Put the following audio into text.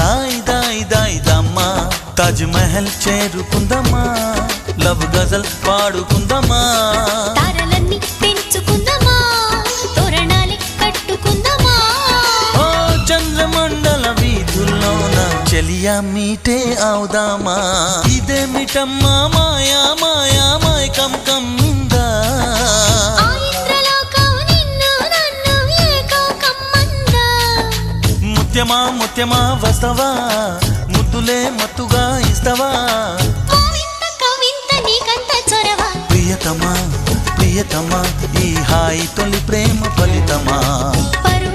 దాయి దాయి దాయి దమ్మా తాజ్ మహల్ చేరుకుందమ్మా లవ్ గజల్ పాడుకుందమ్మా తారలన్నీ పెంచుకుందమా తోరణాలే కట్టుకుందమా ఓ చంద్రమండల వీధుల్లోన చెలియా మీటే అవుదామా ఇదేమిటమ్మా మాయా మాయా మైకం కమ్మిందా ఆ ఇంద్రలోకం నిన్ను నన్ను ఏకం కమ్మందా ముత్యమా ముత్యమా వస్తవా ముద్దులే మత్తుగా ఇస్తవా కోవింత కవింత నీకంత చొరవ ప్రియతమా ప్రియతమా ఈ హాయి తొలి ప్రేమ ఫలితమా పరు